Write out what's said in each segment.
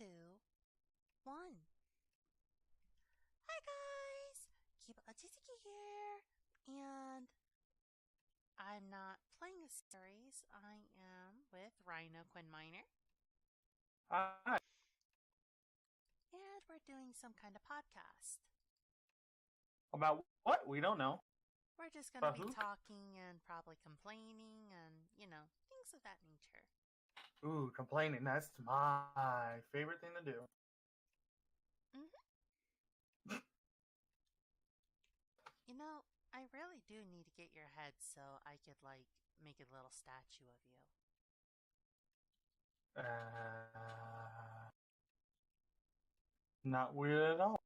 two, one. Hi guys! Keep Atsuki here, and I'm not playing a series. I am with Rhino Quinnminer, Hi. and we're doing some kind of podcast. About what? We don't know. We're just going to About be who? talking and probably complaining and, things of that nature. Ooh, complaining. That's my favorite thing to do. Mm-hmm. I really do need to get your head so I could, make a little statue of you. Not weird at all.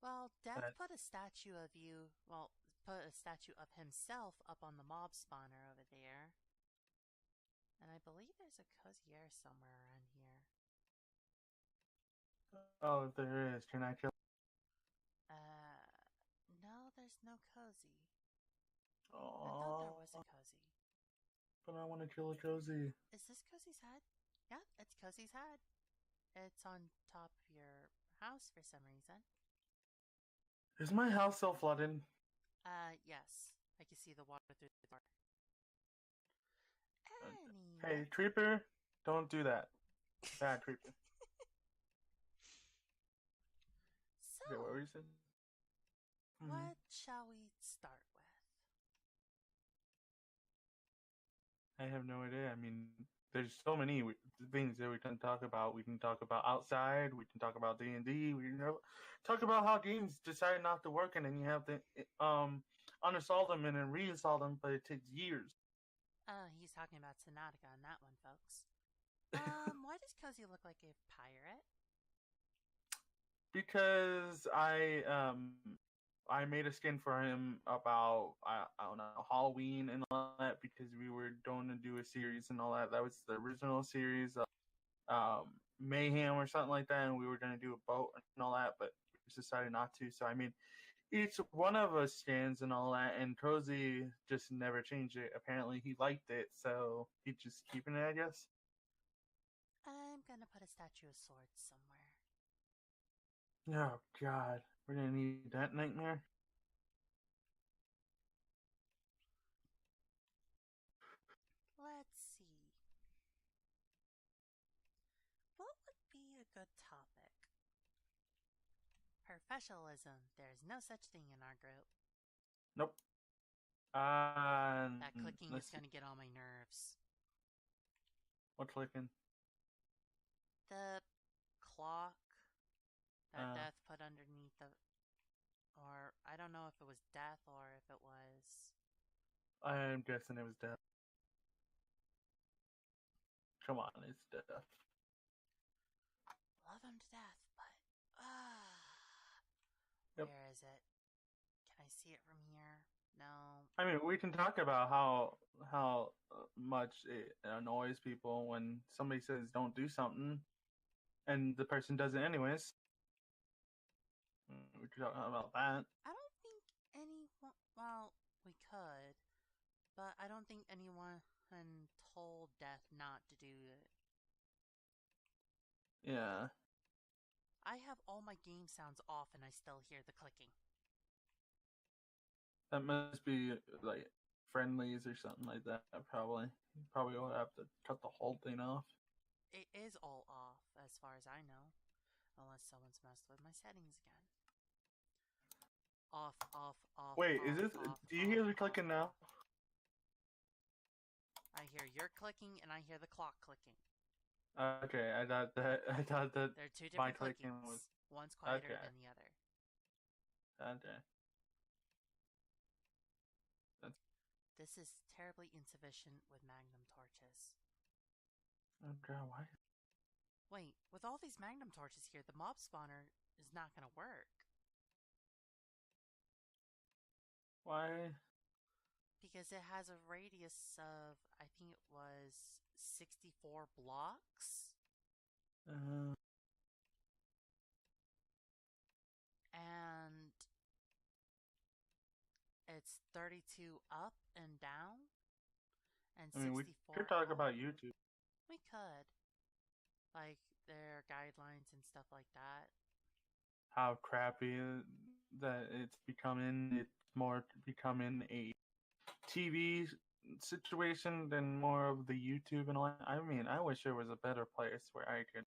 Well, Death That, put a statue of you, put a statue of himself up on the mob spawner over there. And I believe there's a cozy air somewhere around here. oh, there is. Can I kill? No, there's no cozy. I thought there Oh, was a cozy. but I want to kill a cozy. Is this cozy's head? Yeah, it's cozy's head. It's on top of your house for some reason. Is my house so flooded? Yes. I can see the water through the door. Hey, Anyway. Creeper, don't do that. Bad Creeper. So, Okay, what were you saying? what shall we start with? I have no idea. I mean, there's so many things that we can talk about. We can talk about outside. We can talk about D&D. We can talk about how games decide not to work, and then you have to uninstall them and then reinstall them, but it takes years. He's talking about Subnautica on that one, folks. Why does Cozy look like a pirate? Because I made a skin for him about I don't know, Halloween and all that, because we were going to do a series and all that. That was the original series of Mayhem or something like that, and we were going to do a boat and all that, but we decided not to. So I mean, each one of us skins and all that, and Cozy just never changed it. Apparently he liked it, so he's just keeping it, I guess. I'm gonna put a statue of swords somewhere. Oh God, we're gonna need that nightmare. Let's see. What would be a good topic? Professionalism. There's no such thing in our group. Nope. That clicking is Let's see. gonna get on my nerves. What's clicking? The clock that Uh, Death put underneath the. Or, I don't know if it was Death or if it was. I'm guessing it was death. Come on, it's death. Love him to death, but. Yep. Where is it? Can I see it from here? No. I mean, we can talk about how much it annoys people when somebody says don't do something, and the person does it anyways. We could talk about that. I don't think anyone. Well, we could, but I don't think anyone told Death not to do it. Yeah, I have all my game sounds off and I still hear the clicking. that must be like friendlies or something like that. Probably will have to cut the whole thing off. It is all off, as far as I know, unless someone's messed with my settings again. Off, off, off. Wait, off, is this? off, Do you off, hear the off. clicking now? I hear your clicking and I hear the clock clicking. Okay, I thought that They're two my different clicking clickings. was One's quieter okay. than the other. Okay. This is terribly insufficient with magnum torches. Okay, why? Wait, with all these magnum torches here, the mob spawner is not gonna work. Why? Because it has a radius of, I think it was 64 blocks. Uh, And it's 32 up and down. And I mean, we 64 could talk over. about YouTube. We could. Like, their guidelines and stuff like that. How crappy that it's becoming. It's more becoming a TV situation than more of the YouTube and all that. I mean, I wish there was a better place where I could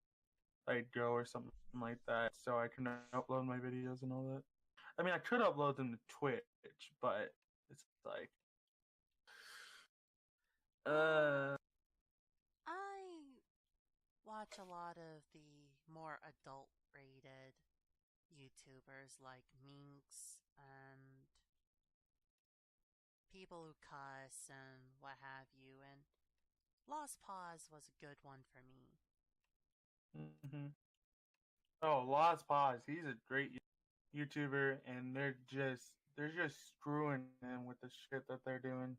like go or something like that so I can upload my videos and all that. I mean, I could upload them to Twitch, but it's like I watch a lot of the more adult rated YouTubers like Minx and people who cuss and what have you, and Lost Pause was a good one for me. mm-hmm. Oh, Lost Pause. He's a great YouTuber, and they're just screwing him with the shit that they're doing.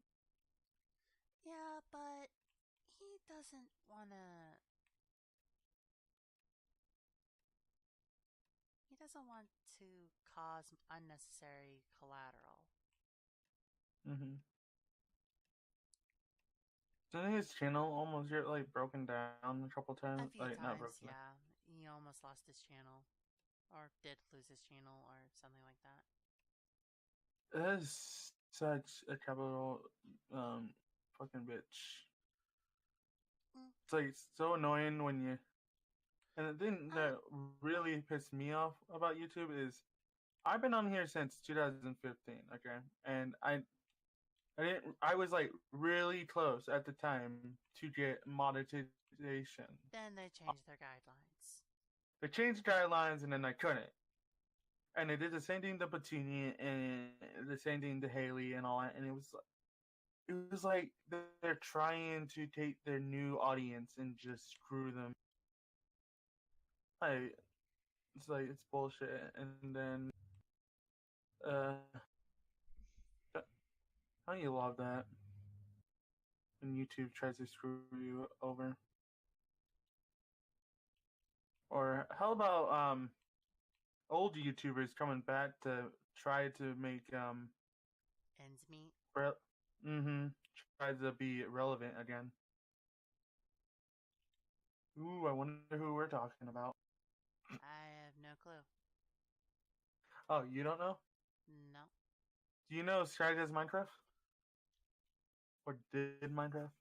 Yeah, but he doesn't wanna. He doesn't want to cause unnecessary collateral. Mm-hmm. Didn't his channel almost get like broken down a couple A times? few Like not times, broken down. yeah. He almost lost his channel. Or did lose his channel or something like that. That is such a capital fucking bitch. Mm. It's like so annoying when you. And the thing I that really pissed me off about YouTube is I've been on here since 2015, okay, and I didn't. I was like really close at the time to get monetization. Then they changed their guidelines. They changed guidelines, and then I couldn't. And they did the same thing to Patini and the same thing to Haley and all that. And it was like they're trying to take their new audience and just screw them. Like it's bullshit. And then uh, how you love that when YouTube tries to screw you over? Or how about old YouTubers coming back to try to make Ends meet. mm-hmm try to be relevant again. Ooh, I wonder who we're talking about. I have no clue. Oh, you don't know? No. Do you know Sky does Minecraft? Or did Minecraft?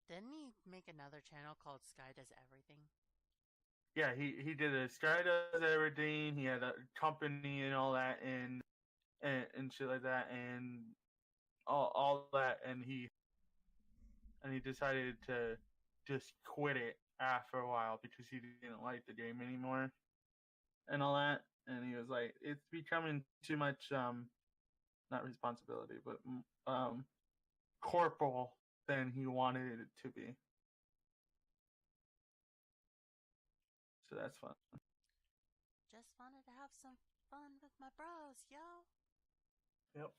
Didn't he make another channel called Sky Does Everything? Yeah, he did a Sky does everything. He had a company and all that and shit like that and all that and he decided to just quit it after a while because he didn't like the game anymore and all that. And he was like, it's becoming too much not responsibility, but corporal than he wanted it to be. So that's fun. Just wanted to have some fun with my bros, yo. Yep.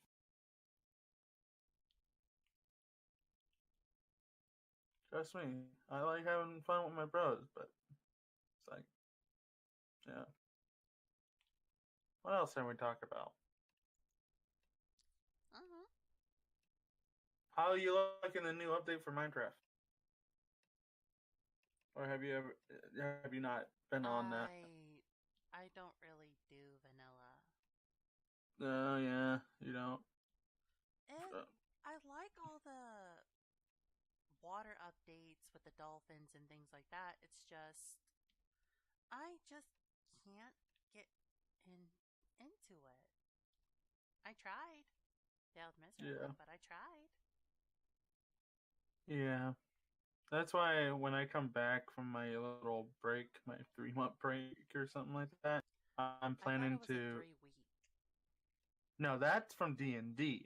Trust me, I like having fun with my bros, but it's like, yeah. What else can we talk about? Uh-huh. How are you liking the new update for Minecraft? Or have you not been on that? I don't really do vanilla. Oh yeah, you don't. It Uh, I like all the water updates with the dolphins and things like that. It's just I just can't get into it. I tried. Failed yeah, miserably, but I tried. yeah. That's why when I come back from my little break, my 3 month break or something like that, I'm I thought planning it was a to. 3 week. No, that's from D&D.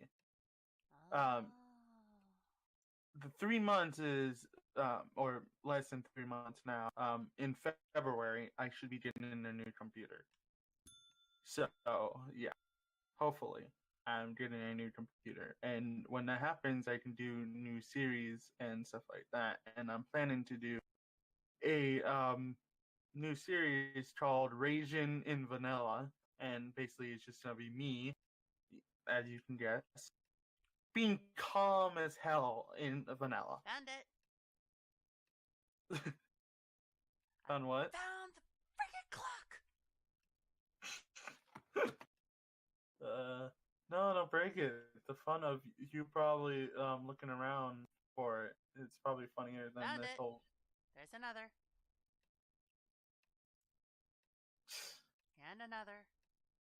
Um, Oh. the 3 months is, or less than 3 months now. In February, I should be getting a new computer. So yeah, hopefully, I'm getting a new computer, and when that happens, I can do new series and stuff like that. And I'm planning to do a new series called Raging in Vanilla, and basically it's just gonna be me, as you can guess, being calm as hell in vanilla. Found it. On what? Found the freaking clock. No, don't break it. The fun of you probably looking around for it. It's probably funnier than Found this it. whole. There's another. And another.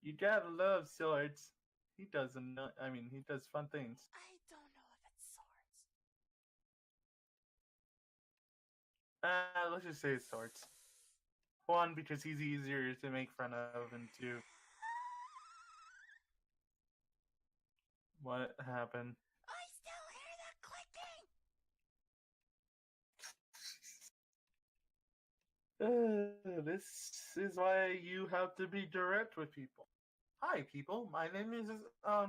You gotta love swords. He doesn't. I mean, he does fun things. I don't know if it's swords. Let's just say it's swords. One, because he's easier to make fun of, and two, what happened? I still hear the clicking. This is why you have to be direct with people. Hi, people. My name is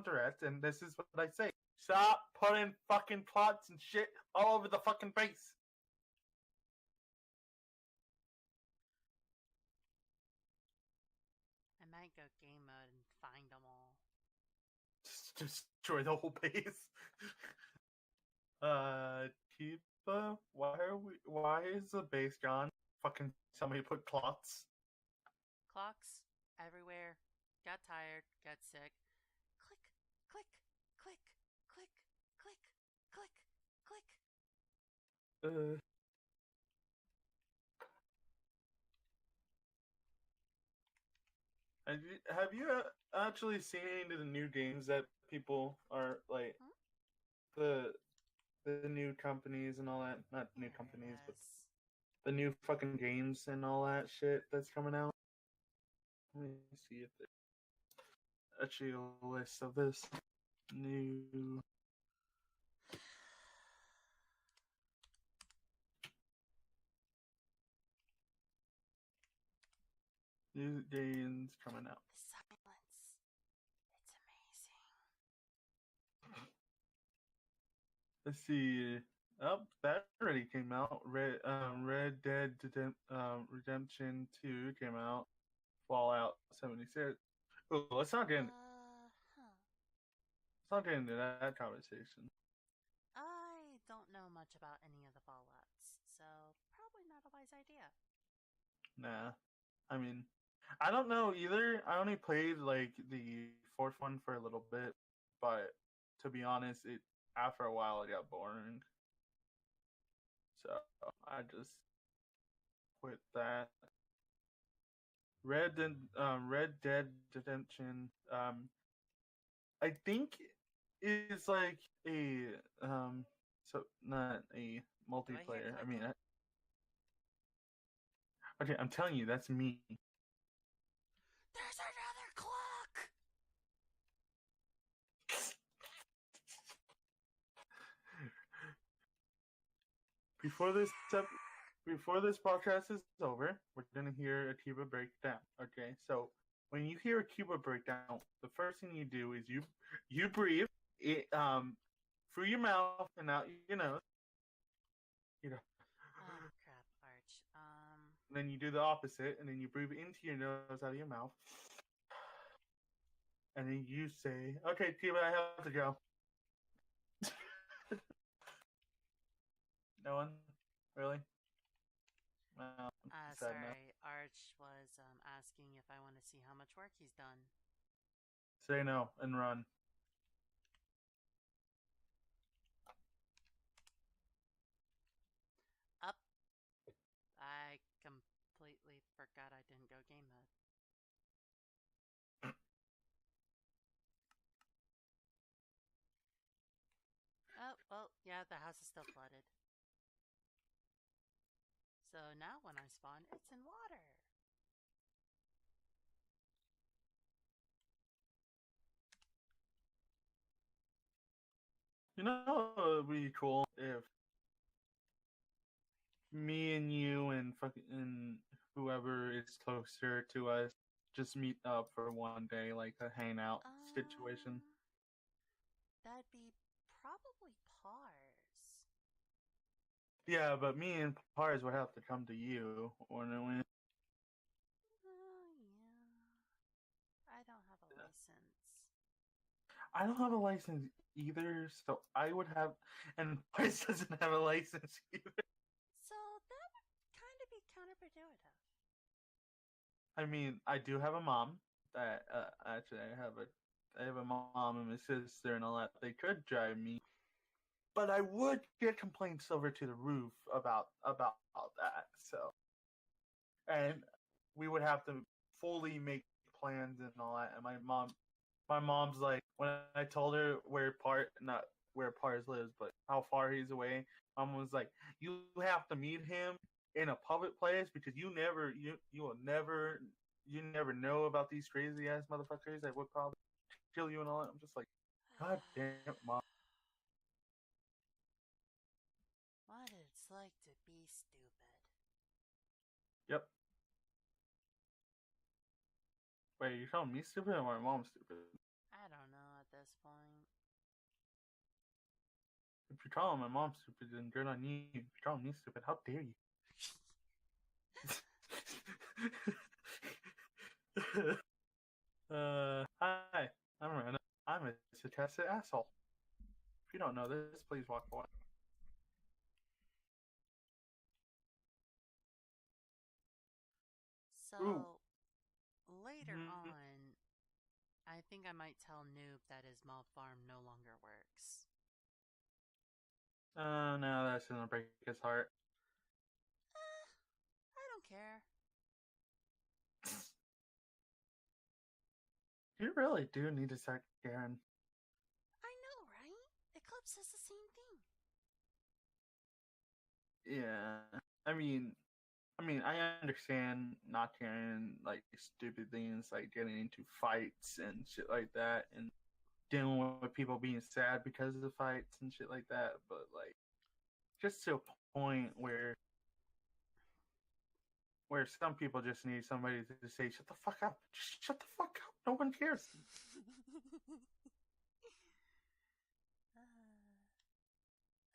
Direct, and this is what I say. Stop putting fucking plots and shit all over the fucking face. I might go game mode and find them all. Just destroy the whole base. Tifa, why is the base gone? Fucking somebody put clots. Clocks everywhere. Got tired. Got sick. Click, click, click, click, click, click, click. Have you actually seen any of the new games that people are like the new companies and all that? Not new companies, but the new fucking games and all that shit that's coming out. Let me see if there's actually a list of this new. New games coming out. The silence. It's amazing. Let's see. Oh, that already came out. Red Dead Redemption 2 came out. Fallout 76. Oh, let's not get into that conversation. I don't know much about any of the Fallouts, so probably not a wise idea. Nah. I mean, I don't know either. I only played like the fourth one for a little bit, but to be honest, after a while it got boring. So I just quit that. Red Dead Redemption. I think is like a so not a multiplayer. I mean, okay, I'm telling you, that's me. There's another clock. Before this podcast is over, we're gonna hear a Cuba breakdown. Okay, so when you hear a Cuba breakdown, the first thing you do is you breathe it through your mouth and out your nose. You know. Oh crap, Arch. Then you do the opposite, and then you breathe into your nose, out of your mouth, and then you say, "Okay, Cuba, I have to go." No one, really? Sorry, Arch was asking if I want to see how much work he's done. Say no and run. Up. I completely forgot I didn't go game mode. Oh, well, yeah, the house is still flooded. So now when I spawn, it's in water. You know, it would be cool if me and you and fucking whoever is closer to us just meet up for one day, like a hangout situation. That'd be probably Pars. Yeah, but me and Pars would have to come to you, wouldn't we? Oh, yeah. I don't have a license. I don't have a license either, so I would have, and Pars doesn't have a license either. So that would kind of be counterproductive. I mean, I do have a mom. That actually, I have a mom and a sister and all that. They could drive me, but I would get complaints over to the roof about that. So, and we would have to fully make plans and all that. And my mom's like, when I told her not where Pars lives, but how far he's away, mom was like, you have to meet him in a public place because you will never you never know about these crazy ass motherfuckers that would probably kill you and all that. I'm just like, God damn, mom. What it's like to be stupid. Yep. Wait, you calling me stupid or my mom stupid? I don't know at this point. If you're calling my mom stupid, then good on you. If you're calling me stupid, how dare you? Hi, I'm Rhino. I'm a sarcastic asshole. If you don't know this, please walk away. Ooh. So, later Mm-hmm. on, I think I might tell Noob that his mob farm no longer works. No, that's gonna break his heart. I don't care. You really do need to start caring. I know, right? Eclipse says the same thing. Yeah, I mean, I understand not caring like stupid things like getting into fights and shit like that, and dealing with people being sad because of the fights and shit like that. But like, just to a point where some people just need somebody to say, "Shut the fuck up! Just shut the fuck up! No one cares."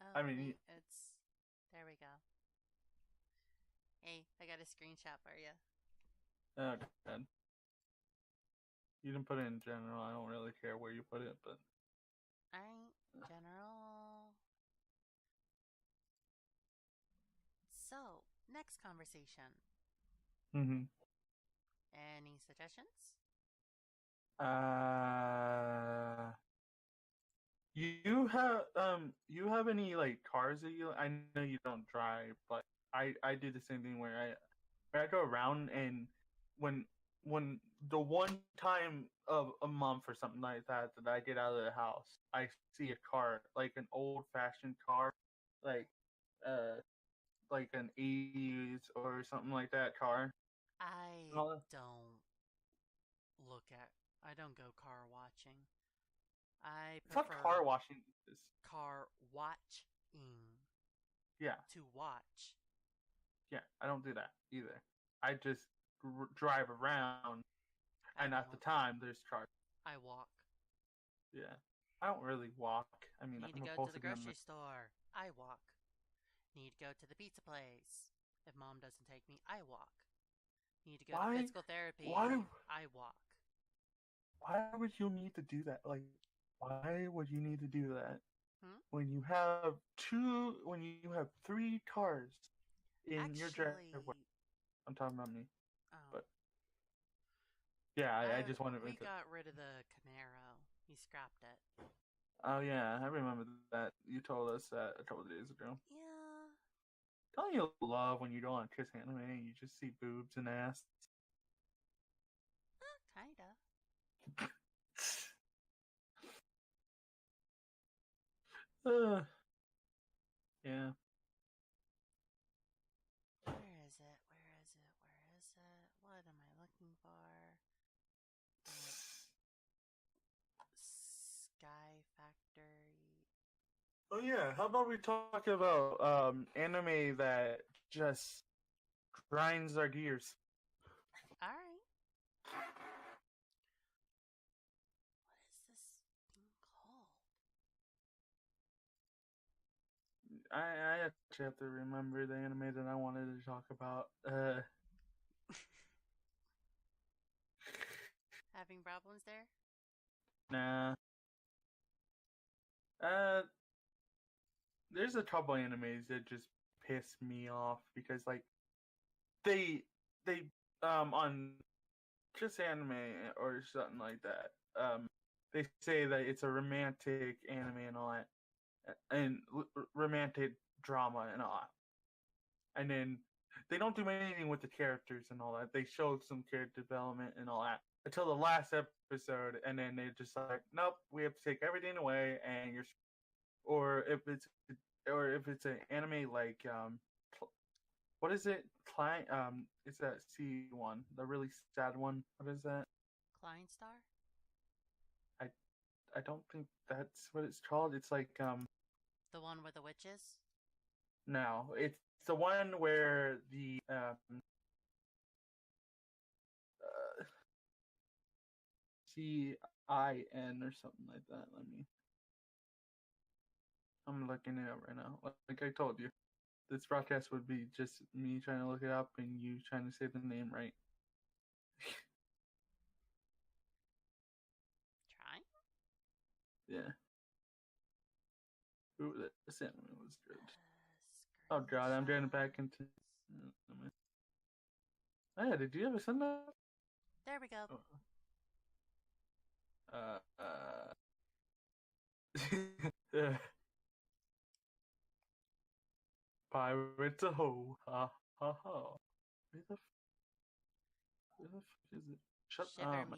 Oh, I mean, wait, it's. There we go. Hey, I got a screenshot for you. oh god, you didn't put it in general. I don't really care where you put it, but Alright, general. So, next conversation. mm-hmm. Any suggestions? You have any like cars that you? I know you don't drive, but I do the same thing where I go around and when when the one time of a month or something like that that I get out of the house, I see a car like an old fashioned car, like uh like an 80s or something like that car. I Oh, don't look at. I don't go car watching. I fuck car prefer washing is. car watching Yeah, to watch. yeah, I don't do that either. I just drive around, I and at the don't. time, there's cars. I walk. Yeah, I don't really walk. I mean, Need to I'm go to supposed the to be on the. grocery store. I walk. Need to go to the pizza place. If mom doesn't take me, I walk. Need to go to Why? physical Why? therapy. I walk. Why would you need to do that? Like, why would you need to do that Hmm? when you have three cars in your Actually, driveway? I'm talking about me, oh, but yeah, I just wanted we to. got rid of the Camaro. He scrapped it. Oh yeah, I remember that. You told us that a couple of days ago. Yeah, Don't you love when you go on Kiss Anime and you just see boobs and ass? kinda. Yeah. Where is it? Where is it? Where is it? What am I looking for? Sky Factory. Oh yeah. How about we talk about anime that just grinds our gears? Alright. What is this thing called? I actually have to remember the anime that I wanted to talk about. Having problems there? Nah. Uh, there's a couple animes that just piss me off because like they on just anime or something like that. They say that it's a romantic anime and all that, and romantic drama and all that. And then they don't do anything with the characters and all that. They showed some character development and all that until the last episode, and then they're just like, nope, we have to take everything away, and you're. Or if it's an anime like what is it? Client it's that C one, the really sad one. What is that? Klein Star? I I don't think that's what it's called. It's like The one with the witches? no, it's the one where the CIN or something like that. I'm looking it up right now. Like I told you, this broadcast would be just me trying to look it up and you trying to say the name right. Try? Yeah. Ooh, that anime was good. Oh god, I'm getting back into. Oh yeah, did you ever send that? There we go. Yeah. Pirates a ho, ha ha ha. Where the fuck is it? Shut Shiver up. me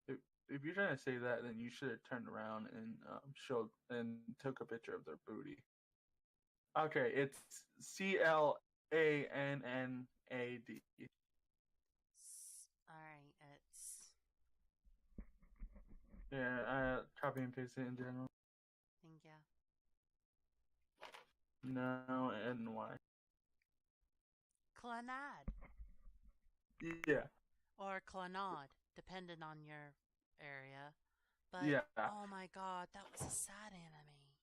booty. If you're trying to say that, then you should have turned around and showed and took a picture of their booty. Okay, it's CLANNAD. Alright, it's. Yeah, copy and paste it in general. Thank you. No, NY. Clanad. Yeah. Or Clanad, depending on your area. But, yeah. oh my god, that was a sad anime.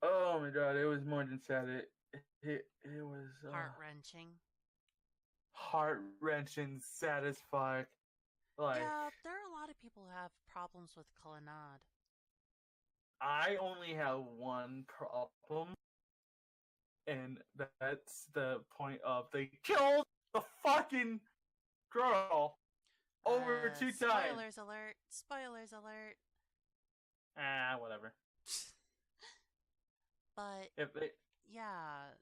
Oh my god, it was more than sad. It was heart-wrenching. Heart-wrenching, sad as fuck. Like, yeah, there are a lot of people who have problems with Clanad. I only have one problem, and that's the point of they killed the fucking girl over 2 times. Spoilers alert! Spoilers alert! Whatever. But if they, yeah,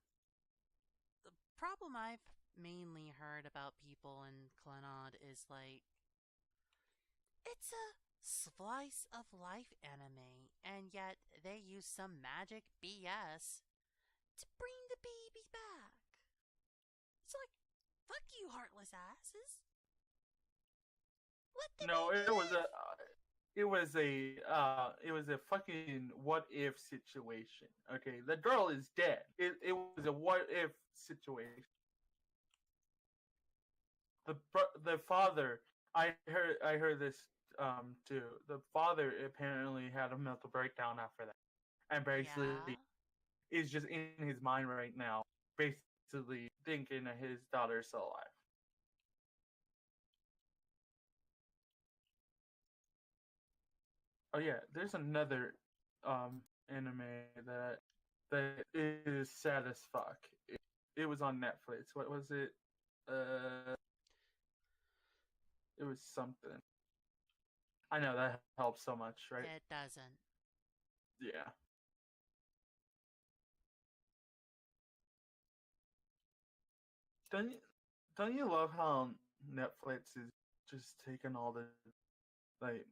the problem I've mainly heard about people in Clanad is like, it's a slice of life anime, and yet they use some magic BS to bring the baby back. It's like, fuck you, heartless asses. Let the baby live. It was a fucking what if situation. Okay, the girl is dead. It was a what if situation. The father, I heard this too. The father apparently had a mental breakdown after that, and basically is just in his mind right now, basically thinking that his daughter is still alive. Oh yeah, there's another anime that is sad as fuck. It was on Netflix. What was it? It was something. I know that helps so much, right? It doesn't. Yeah. Don't you love how Netflix is just taking all the like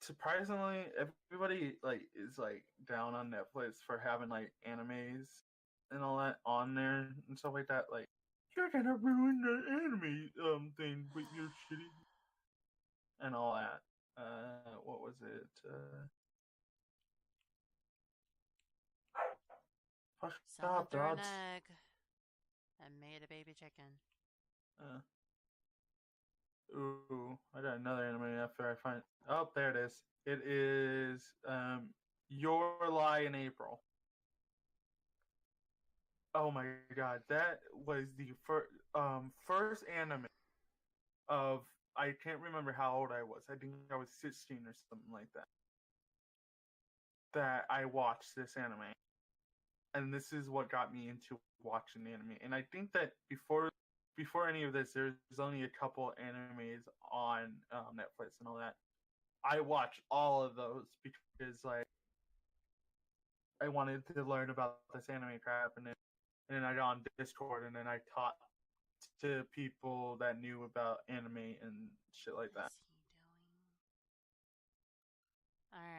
surprisingly everybody like is like down on Netflix for having like animes and all that on there and stuff like that. Like, you're gonna ruin the anime thing with your shitty and all that. What was it? Someone threw an egg and made a baby chicken. Ooh, I got another anime after I find. Oh, there it is. It is Your Lie in April. Oh my god, that was the first anime of, I can't remember how old I was. I think I was 16 or something like that. That I watched this anime. and this is what got me into watching anime. And I think that before any of this, there's only a couple animes on Netflix and all that. I watched all of those because like I wanted to learn about this anime crap, and then I got on Discord, and then I taught to people that knew about anime and shit like What that. is he doing? All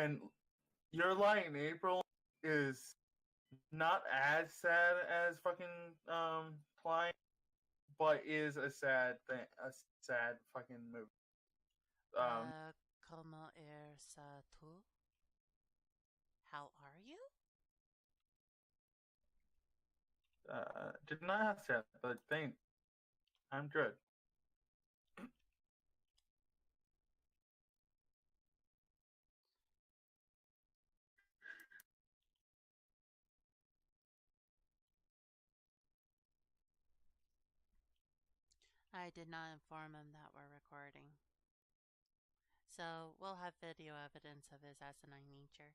right. And Your Lie in April is not as sad as fucking Flying, but is a sad thing, a sad fucking movie. Um, Como sa tu? How are you? did not have sad, but thank. I'm good. I did not inform him that we're recording. So we'll have video evidence of his asinine nature.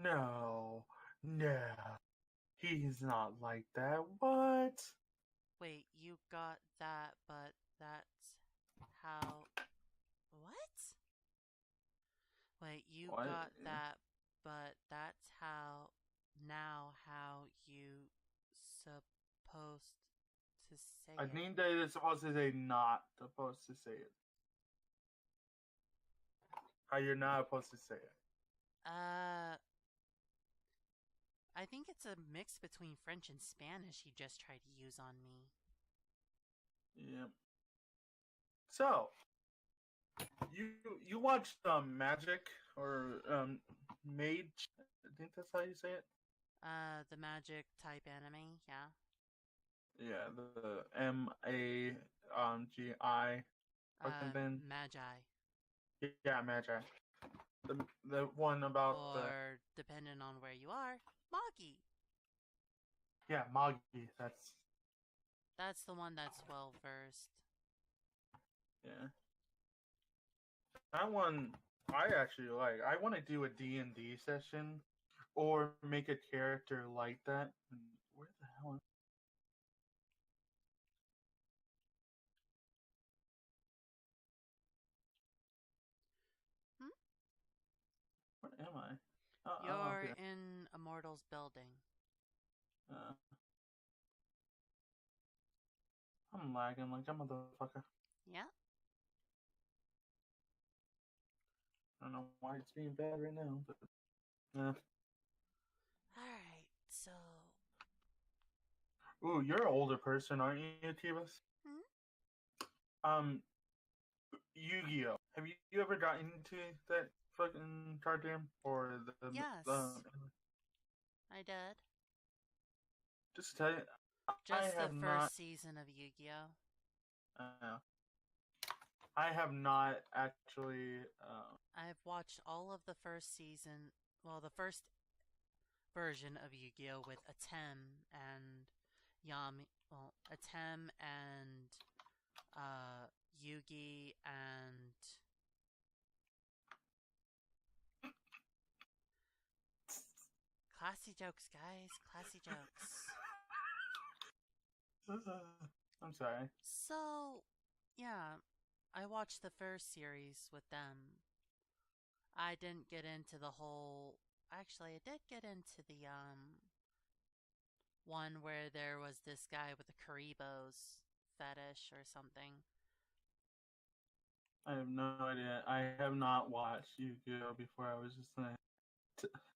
No, no, he's not like that. What? Wait, you got that, but that's how. What? Wait, you What? got that, but that's how. Now, how you supposed to say I it? think that it's supposed to say not supposed to say it. How you're not supposed to say it. I think it's a mix between French and Spanish he just tried to use on me. Yep. So you watched Magic or Mage? I think that's how you say it. The magic type anime, yeah. Yeah, the MAGI fucking thing. Magi. Yeah, Magi. The one about the Or, depending on where you are, Magi. yeah Magi. That's the one that's well versed. Yeah. That one I actually like. I want to do a D&D session or make a character like that. Where the hell? Hmm? Where am I? I'm up You're here. in Immortal's building. Uh, I'm lagging like a motherfucker. Yeah? I don't know why it's being bad right now, but Alright, so. ooh, you're an older person, aren't you, Tibas? Hmm? Yu-Gi-Oh. Have you ever gotten into that fucking card game or Yes, I did. just to tell you, I Just the have not. first season of Yu Gi Oh! Uh, I have not actually. I've watched all of the first season, well, the first version of Yu Gi Oh! With Atem and Yami, well, Atem and Yugi and classy jokes, guys, classy jokes. I'm sorry. So, yeah, I watched the first series with them. I didn't get into the whole. Actually, I did get into the one where there was this guy with the Karibos fetish or something. I have no idea. I have not watched Yu-Gi-Oh before. I was just like,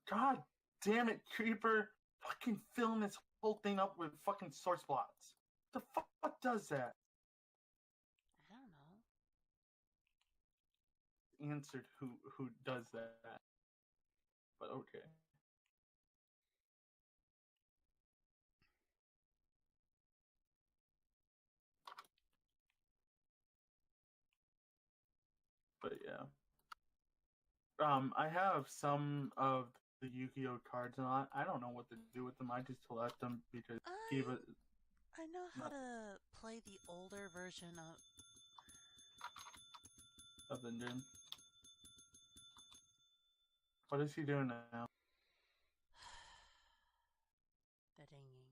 God damn it, Creeper! Fucking filling this whole thing up with fucking source blocks. The fuck does that? I don't know. Answered who does that. But okay. But yeah. I have some of the Yu-Gi-Oh cards and I don't know what to do with them. I just left them because Kiva I know how to play the older version of the gym. What is he doing now? The dinging.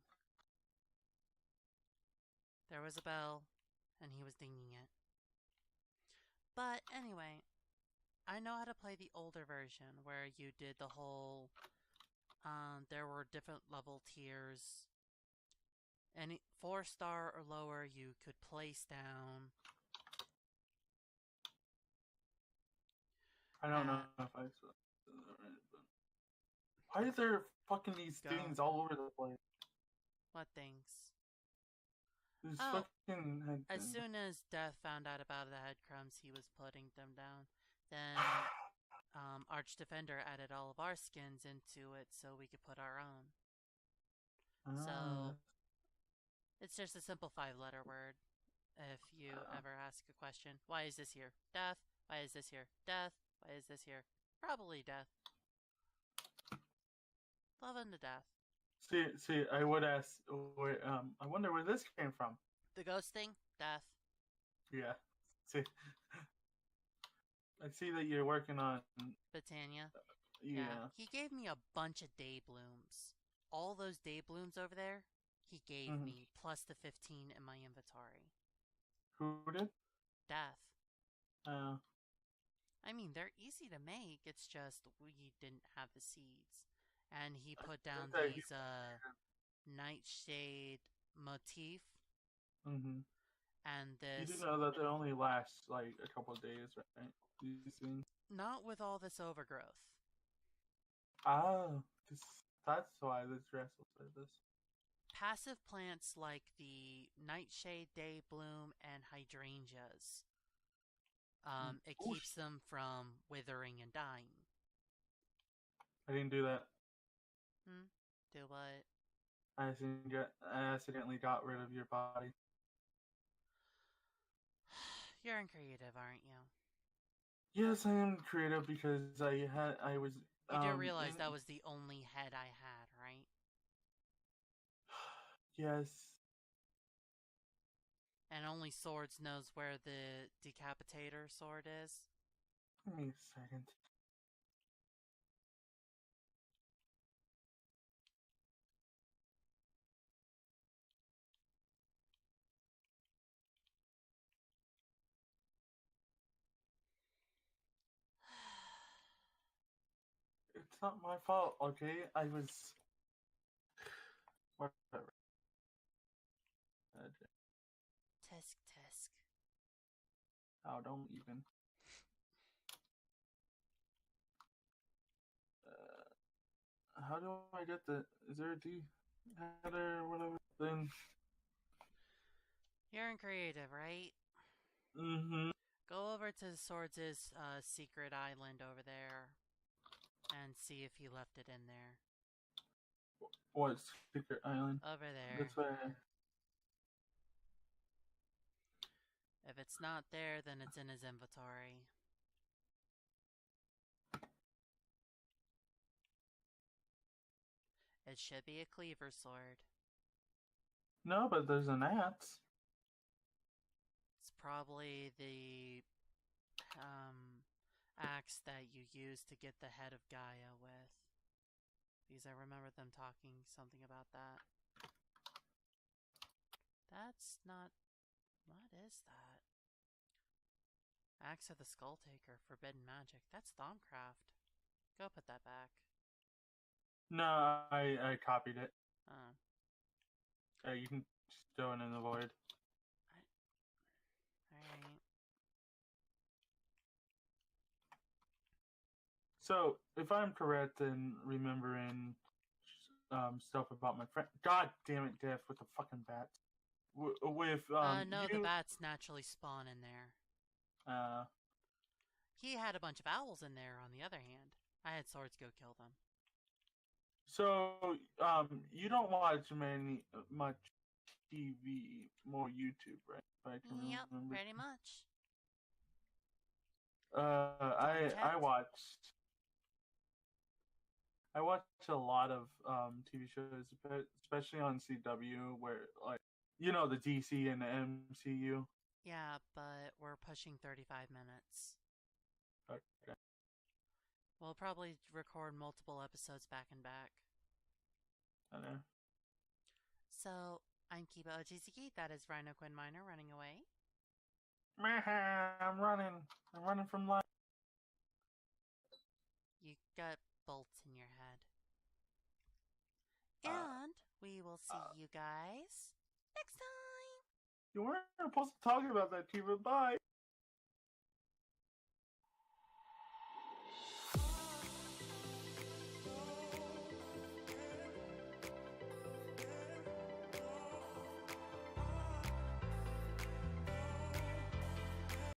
There was a bell, and he was dinging it. But anyway, I know how to play the older version where you did the whole. There were different level tiers. Any 4-star or lower, you could place down. I don't know if I saw that right, but why is there fucking these Go. things all over the place? What things? There's Oh, fucking head as things. soon as Death found out about the headcrumbs, he was putting them down. Then Arch Defender added all of our skins into it so we could put our own. So Ah, it's just a simple 5-letter word. If you ever ask a question, why is this here? Death. Why is this here? Death. Why is this here? Probably death. Love him to death. see, I would ask. I wonder where this came from. The ghosting, death. Yeah. See, I see that you're working on. Britannia. Yeah. Yeah. He gave me a bunch of day blooms. All those day blooms over there, he gave Mm-hmm. me plus the 15 in my inventory. Who did? Death. Uh, I mean, they're easy to make. It's just we didn't have the seeds. And he put down these nightshade motif mm-hmm. and You do this. know that they only last like a couple of days, right? These things. Not with all this overgrowth. Ah, that's why this dress looks like this. Passive plants like the nightshade, day bloom, and hydrangeas. It Oh, keeps them from withering and dying. I didn't do that. Hmm? Do what? I accidentally got rid of your body. You're uncreative, aren't you? Yes, I am creative because I was You do realize in that was the only head I had, right? yes. And only Swords knows where the decapitator sword is. Give me a second. It's not my fault, okay? I was whatever. Tisk tisk. Oh, don't even. How do I get the? Is there a D header or whatever? Then. You're uncreative, right? Mm-hmm. Go over to Swords' secret island over there and see if he left it in there. What secret island? Over there. That's why. If it's not there, then it's in his inventory. It should be a cleaver sword. No, but there's an axe. It's probably the axe that you use to get the head of Gaia with. Because I remember them talking something about that. That's not... What is that? Axe of the Skull Taker, Forbidden Magic. That's Thaumcraft. Go put that back. No, I copied it. Oh. You can just throw it in the void. Alright. So, if I'm correct in remembering stuff about my friend, God damn it, Def, with the fucking bats. With No, the you, bats naturally spawn in there. He had a bunch of owls in there, on the other hand. I had Swords go kill them. So, you don't watch much TV, more YouTube, right? If I can Yep, remember. pretty much. I watch a lot of TV shows, especially on CW, where like the DC and the MCU. Yeah, but we're pushing 35 minutes. Okay. We'll probably record multiple episodes back and back. I know. So I'm Kiba OGZiki. That is Rhino Quinnminer running away. I'm running. I'm running from life. You got bolts in your head. Uh, And we will see you guys next time. you weren't supposed to talk about that, Kiva. Bye.